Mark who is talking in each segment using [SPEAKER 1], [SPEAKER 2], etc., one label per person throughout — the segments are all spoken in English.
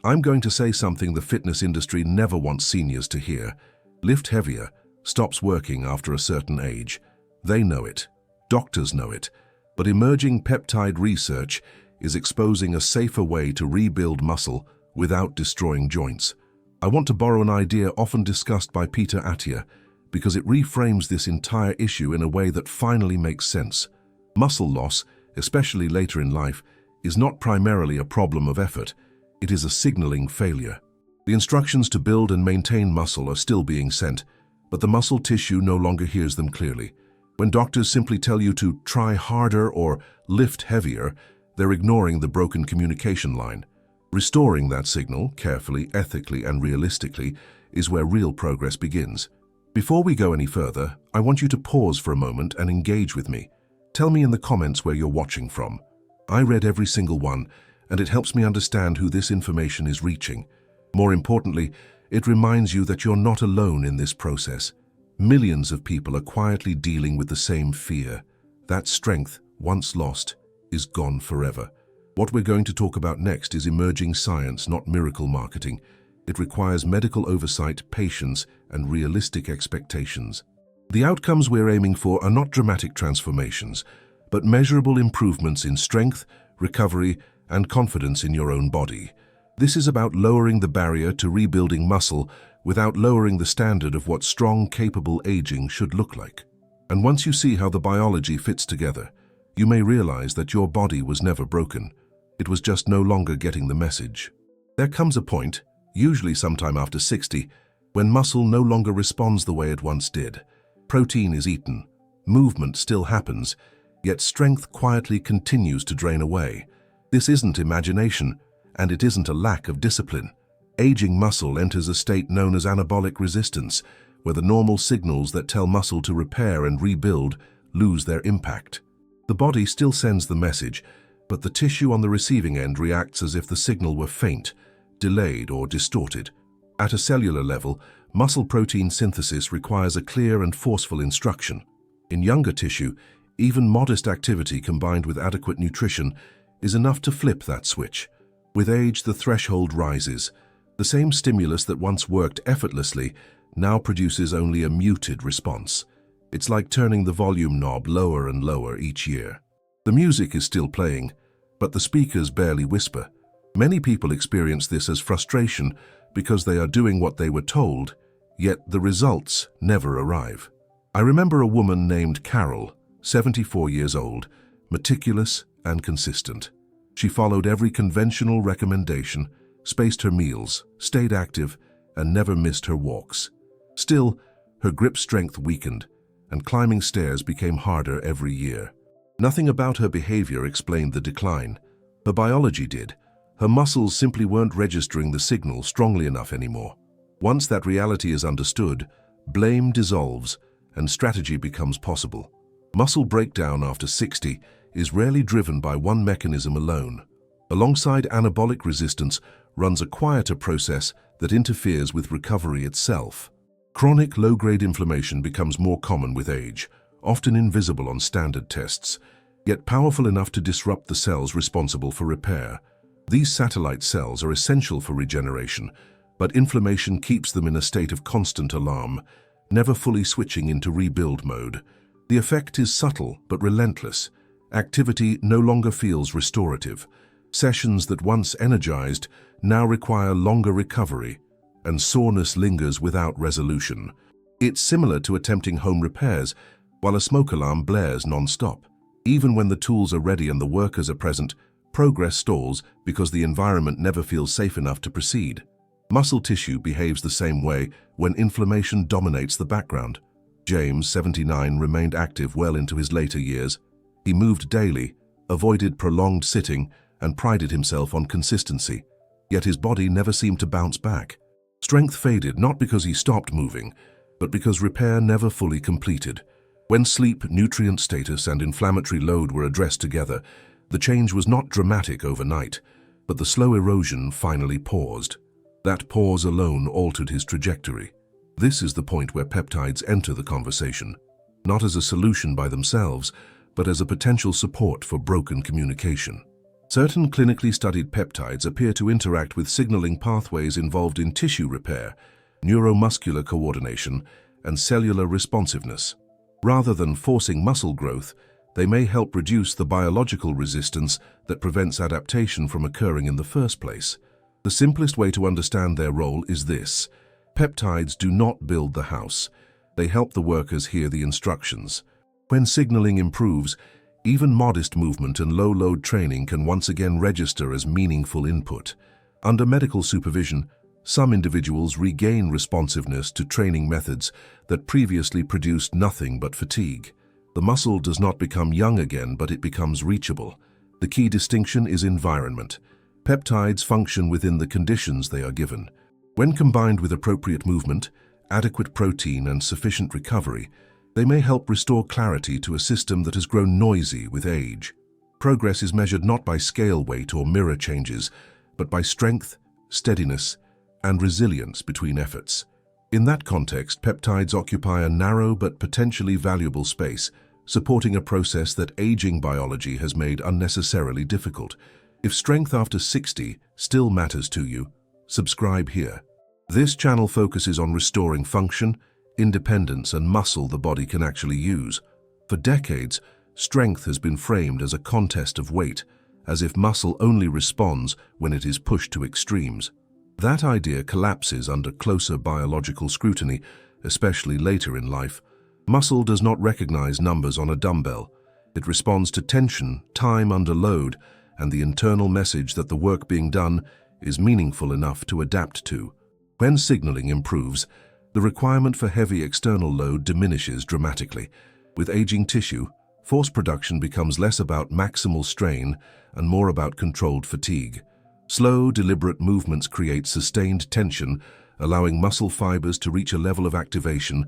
[SPEAKER 1] I'm going to say something the fitness industry never wants seniors to hear. Lift heavier stops working after a certain age. They know it. Doctors know it. But emerging peptide research is exposing a safer way to rebuild muscle without destroying joints. I want to borrow an idea often discussed by Peter Attia because it reframes this entire issue in a way that finally makes sense. Muscle loss, especially later in life, is not primarily a problem of effort. It is a signaling failure. The instructions to build and maintain muscle are still being sent, but the muscle tissue no longer hears them clearly. When doctors simply tell you to try harder or lift heavier, they're ignoring the broken communication line. Restoring that signal, carefully, ethically, and realistically, is where real progress begins. Before we go any further, I want you to pause for a moment and engage with me. Tell me in the comments where you're watching from. I read every single one, and it helps me understand who this information is reaching. More importantly, it reminds you that you're not alone in this process. Millions of people are quietly dealing with the same fear. That strength, once lost, is gone forever. What we're going to talk about next is emerging science, not miracle marketing. It requires medical oversight, patience, and realistic expectations. The outcomes we're aiming for are not dramatic transformations, but measurable improvements in strength, recovery, and confidence in your own body. This is about lowering the barrier to rebuilding muscle without lowering the standard of what strong, capable aging should look like. And once you see how the biology fits together, you may realize that your body was never broken. It was just no longer getting the message. There comes a point, usually sometime after 60, when muscle no longer responds the way it once did. Protein is eaten, movement still happens, yet strength quietly continues to drain away. This isn't imagination, and it isn't a lack of discipline. Aging muscle enters a state known as anabolic resistance, where the normal signals that tell muscle to repair and rebuild lose their impact. The body still sends the message, but the tissue on the receiving end reacts as if the signal were faint, delayed, or distorted. At a cellular level, muscle protein synthesis requires a clear and forceful instruction. In younger tissue, even modest activity combined with adequate nutrition is enough to flip that switch. With age, the threshold rises. The same stimulus that once worked effortlessly now produces only a muted response. It's like turning the volume knob lower and lower each year. The music is still playing, but the speakers barely whisper. Many people experience this as frustration because they are doing what they were told, yet the results never arrive. I remember a woman named Carol, 74 years old, meticulous and consistent. She followed every conventional recommendation, spaced her meals, stayed active, and never missed her walks. Still, her grip strength weakened, and climbing stairs became harder every year. Nothing about her behavior explained the decline. Her biology did. Her muscles simply weren't registering the signal strongly enough anymore. Once that reality is understood, blame dissolves and strategy becomes possible. Muscle breakdown after 60 is rarely driven by one mechanism alone. Alongside anabolic resistance runs a quieter process that interferes with recovery itself. Chronic low-grade inflammation becomes more common with age, often invisible on standard tests, yet powerful enough to disrupt the cells responsible for repair. These satellite cells are essential for regeneration, but inflammation keeps them in a state of constant alarm, never fully switching into rebuild mode. The effect is subtle but relentless. Activity no longer feels restorative. Sessions that once energized now require longer recovery, and soreness lingers without resolution. It's similar to attempting home repairs while a smoke alarm blares non-stop. Even when the tools are ready and the workers are present, progress stalls because the environment never feels safe enough to proceed. Muscle tissue behaves the same way when inflammation dominates the background. James, 79, remained active well into his later years. He moved daily, avoided prolonged sitting, and prided himself on consistency. Yet his body never seemed to bounce back. Strength faded not because he stopped moving, but because repair never fully completed. When sleep, nutrient status, and inflammatory load were addressed together, the change was not dramatic overnight, but the slow erosion finally paused. That pause alone altered his trajectory. This is the point where peptides enter the conversation, not as a solution by themselves, but as a potential support for broken communication. Certain clinically studied peptides appear to interact with signaling pathways involved in tissue repair, neuromuscular coordination, and cellular responsiveness. Rather than forcing muscle growth, they may help reduce the biological resistance that prevents adaptation from occurring in the first place. The simplest way to understand their role is this: peptides do not build the house. They help the workers hear the instructions. When signaling improves, even modest movement and low-load training can once again register as meaningful input. Under medical supervision, some individuals regain responsiveness to training methods that previously produced nothing but fatigue. The muscle does not become young again, but it becomes reachable. The key distinction is environment. Peptides function within the conditions they are given. When combined with appropriate movement, adequate protein, and sufficient recovery, they may help restore clarity to a system that has grown noisy with age. Progress is measured not by scale weight or mirror changes, but by strength, steadiness, and resilience between efforts. In that context, peptides occupy a narrow but potentially valuable space, supporting a process that aging biology has made unnecessarily difficult. If strength after 60 still matters to you, subscribe here. This channel focuses on restoring function, independence, and muscle the body can actually use. For decades, strength has been framed as a contest of weight, as if muscle only responds when it is pushed to extremes. That idea collapses under closer biological scrutiny, especially later in life. Muscle does not recognize numbers on a dumbbell. It responds to tension, time under load, and the internal message that the work being done is meaningful enough to adapt to. When signaling improves, the requirement for heavy external load diminishes dramatically. With aging tissue, force production becomes less about maximal strain and more about controlled fatigue. Slow, deliberate movements create sustained tension, allowing muscle fibers to reach a level of activation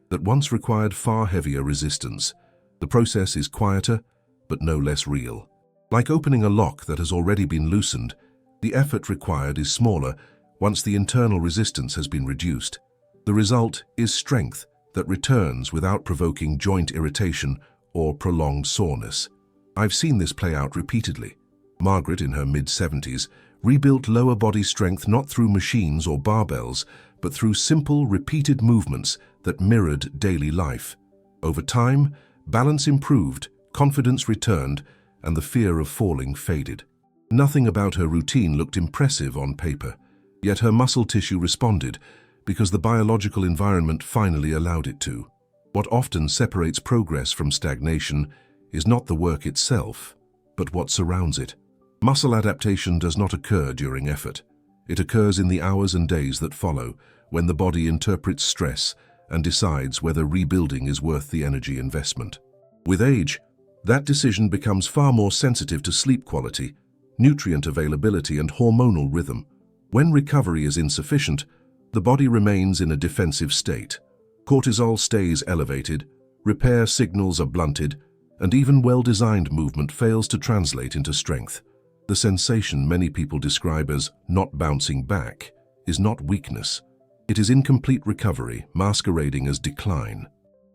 [SPEAKER 1] that once required far heavier resistance. The process is quieter, but no less real. Like opening a lock that has already been loosened, the effort required is smaller once the internal resistance has been reduced. The result is strength that returns without provoking joint irritation or prolonged soreness. I've seen this play out repeatedly. Margaret, in her mid-70s, rebuilt lower body strength not through machines or barbells, but through simple, repeated movements that mirrored daily life. Over time, balance improved, confidence returned, and the fear of falling faded. Nothing about her routine looked impressive on paper, yet her muscle tissue responded because the biological environment finally allowed it to. What often separates progress from stagnation is not the work itself, but what surrounds it. Muscle adaptation does not occur during effort. It occurs in the hours and days that follow, when the body interprets stress and decides whether rebuilding is worth the energy investment. With age, that decision becomes far more sensitive to sleep quality, nutrient availability, and hormonal rhythm. When recovery is insufficient, the body remains in a defensive state. Cortisol stays elevated, repair signals are blunted, and even well-designed movement fails to translate into strength. The sensation many people describe as not bouncing back is not weakness. It is incomplete recovery masquerading as decline.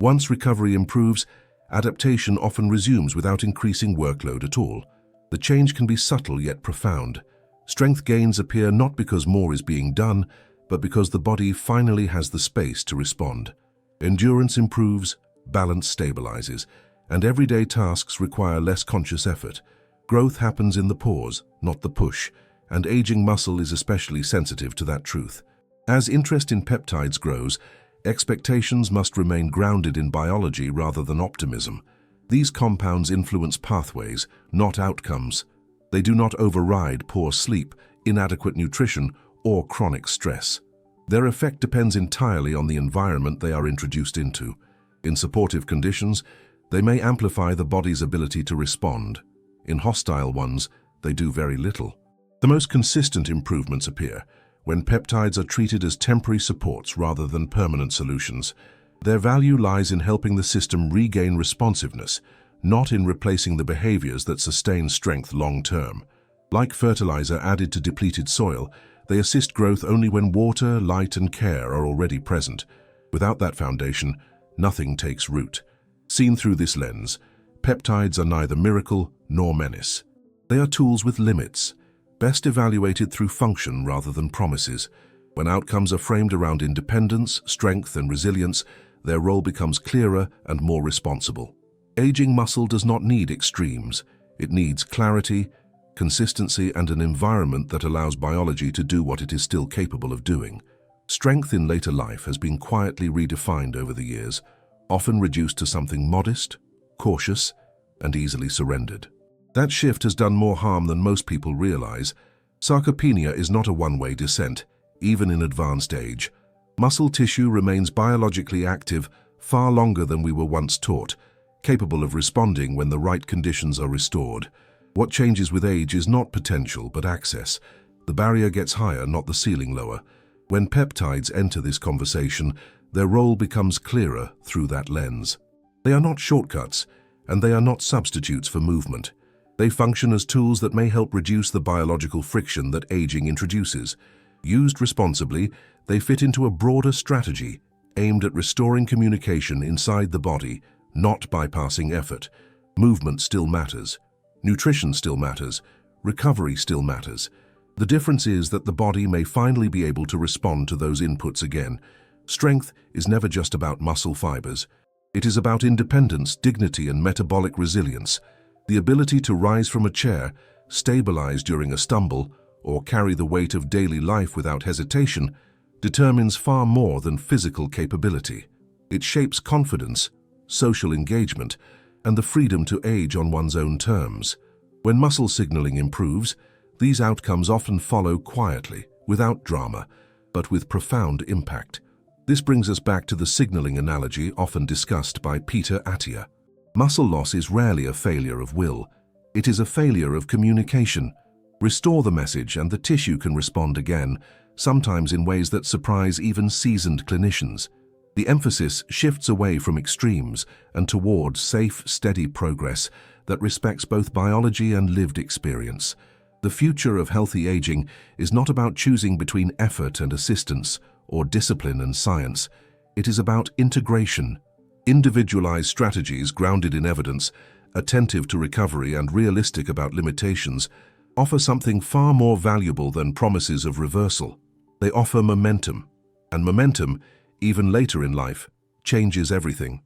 [SPEAKER 1] Once recovery improves, adaptation often resumes without increasing workload at all. The change can be subtle yet profound. Strength gains appear not because more is being done, but because the body finally has the space to respond. Endurance improves, balance stabilizes, and everyday tasks require less conscious effort. Growth happens in the pause, not the push, and aging muscle is especially sensitive to that truth. As interest in peptides grows, expectations must remain grounded in biology rather than optimism. These compounds influence pathways, not outcomes. They do not override poor sleep, inadequate nutrition, or chronic stress. Their effect depends entirely on the environment they are introduced into. In supportive conditions, they may amplify the body's ability to respond. In hostile ones, they do very little. The most consistent improvements appear when peptides are treated as temporary supports rather than permanent solutions. Their value lies in helping the system regain responsiveness, not in replacing the behaviors that sustain strength long-term. Like fertilizer added to depleted soil, they assist growth only when water, light, and care are already present. Without that foundation, nothing takes root. Seen through this lens, peptides are neither miracle nor menace. They are tools with limits, best evaluated through function rather than promises. When outcomes are framed around independence, strength, and resilience, their role becomes clearer and more responsible. Aging muscle does not need extremes. It needs clarity, consistency, and an environment that allows biology to do what it is still capable of doing. Strength in later life has been quietly redefined over the years, often reduced to something modest, cautious, and easily surrendered. That shift has done more harm than most people realize. Sarcopenia is not a one-way descent, even in advanced age. Muscle tissue remains biologically active far longer than we were once taught, capable of responding when the right conditions are restored. What changes with age is not potential, but access. The barrier gets higher, not the ceiling lower. When peptides enter this conversation, their role becomes clearer through that lens. They are not shortcuts, and they are not substitutes for movement. They function as tools that may help reduce the biological friction that aging introduces. Used responsibly, they fit into a broader strategy aimed at restoring communication inside the body, not bypassing effort. Movement still matters. Nutrition still matters. Recovery still matters. The difference is that the body may finally be able to respond to those inputs again. Strength is never just about muscle fibers. It is about independence, dignity, and metabolic resilience. The ability to rise from a chair, stabilize during a stumble, or carry the weight of daily life without hesitation determines far more than physical capability. It shapes confidence, social engagement, and the freedom to age on one's own terms. When muscle signaling improves, these outcomes often follow quietly, without drama, but with profound impact. This brings us back to the signaling analogy often discussed by Peter Attia. Muscle loss is rarely a failure of will. It is a failure of communication. Restore the message and the tissue can respond again, sometimes in ways that surprise even seasoned clinicians. The emphasis shifts away from extremes and towards safe, steady progress that respects both biology and lived experience. The future of healthy aging is not about choosing between effort and assistance or discipline and science. It is about integration. Individualized strategies grounded in evidence, attentive to recovery and realistic about limitations, offer something far more valuable than promises of reversal. They offer momentum, and momentum, even later in life, changes everything.